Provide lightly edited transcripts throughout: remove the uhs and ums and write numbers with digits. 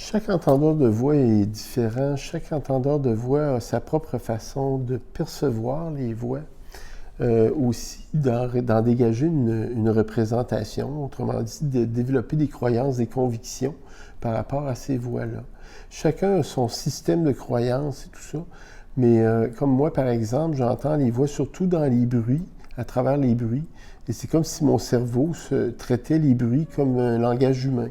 Chaque entendeur de voix est différent. Chaque entendeur de voix a sa propre façon de percevoir les voix, aussi d'en dégager une représentation, autrement dit, de développer des croyances, des convictions par rapport à ces voix-là. Chacun a son système de croyances et tout ça, mais comme moi, par exemple, j'entends les voix surtout dans les bruits, à travers les bruits, et c'est comme si mon cerveau se traitait les bruits comme un langage humain.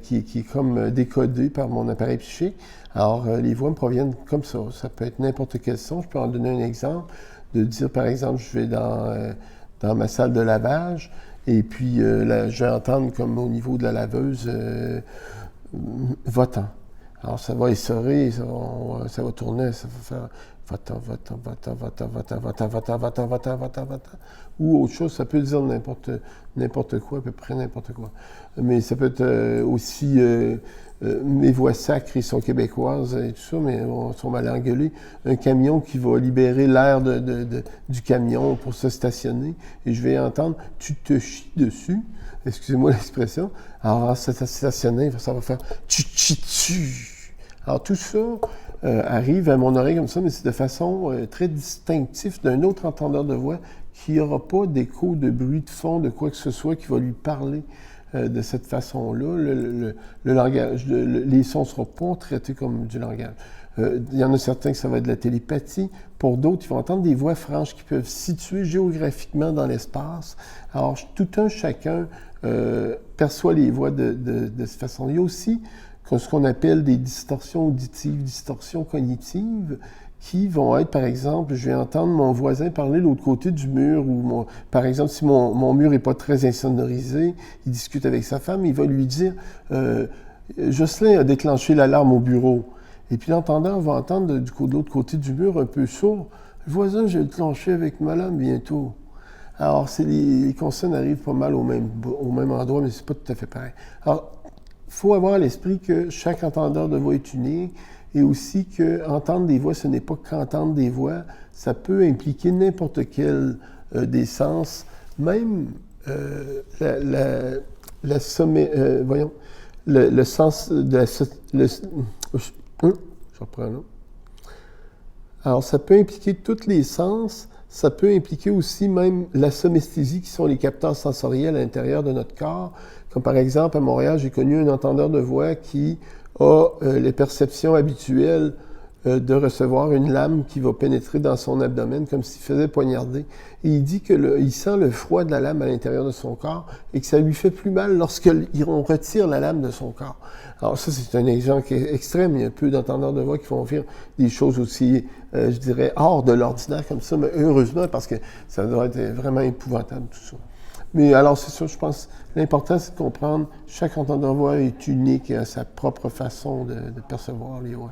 Qui est comme décodé par mon appareil psychique. Alors, les voix me proviennent comme ça. Ça peut être n'importe quel son. Je peux en donner un exemple, de dire, par exemple, je vais dans ma salle de lavage, et puis là, je vais entendre comme au niveau de la laveuse, va-t'en. Alors, ça va essorer, ça va tourner, ça va faire va-t'en, va-t'en, va-t'en, va-t'en, va-t'en, va-t'en, va-t'en, va-t'en, va-t'en, va-t'en, va-t'en. Ou autre chose, ça peut dire n'importe quoi, à peu près n'importe quoi. Mais ça peut être aussi mes voix sacres, ils sont québécoises et tout ça, mais on sont mal engueulés. Un camion qui va libérer l'air du camion pour se stationner, et je vais entendre « tu te chies dessus ». Excusez-moi l'expression. Alors, ça va stationner, ça va faire « tu te chies dessus ». Alors, tout ça arrive à mon oreille comme ça, mais c'est de façon très distinctive d'un autre entendeur de voix qui n'aura pas d'écho, de bruit de fond, de quoi que ce soit qui va lui parler de cette façon-là. Le langage, les sons ne seront pas traités comme du langage. Il y en a certains que ça va être de la télépathie. Pour d'autres, ils vont entendre des voix franches qui peuvent se situer géographiquement dans l'espace. Alors, tout un chacun perçoit les voix de cette façon. Il y a aussi ce qu'on appelle des distorsions auditives, distorsions cognitives, qui vont être, par exemple, je vais entendre mon voisin parler de l'autre côté du mur, ou par exemple, si mon mur n'est pas très insonorisé, il discute avec sa femme, il va lui dire Jocelyn a déclenché l'alarme au bureau. Et puis l'entendant va entendre de l'autre côté du mur, un peu sourd, le voisin, j'ai déclenché avec madame bientôt. Alors, les consonnes arrivent pas mal au même endroit, mais c'est pas tout à fait pareil. Alors, il faut avoir à l'esprit que chaque entendeur de voix est unique, et aussi qu'entendre des voix, ce n'est pas qu'entendre des voix, ça peut impliquer n'importe quel des sens, même le sens de la... je reprends là. Alors, ça peut impliquer tous les sens, ça peut impliquer aussi même la somesthésie, qui sont les capteurs sensoriels à l'intérieur de notre corps. Comme par exemple, à Montréal, j'ai connu un entendeur de voix qui a les perceptions habituelles de recevoir une lame qui va pénétrer dans son abdomen comme s'il faisait poignarder. Et il dit qu'il sent le froid de la lame à l'intérieur de son corps et que ça lui fait plus mal lorsqu'on retire la lame de son corps. Alors ça, c'est un exemple extrême. Il y a peu d'entendeurs de voix qui vont faire des choses aussi, je dirais, hors de l'ordinaire comme ça, mais heureusement, parce que ça doit être vraiment épouvantable tout ça. Mais alors, c'est ça, je pense, l'important, c'est de comprendre, chaque entendeur de voix est unique et a sa propre façon de percevoir les voix.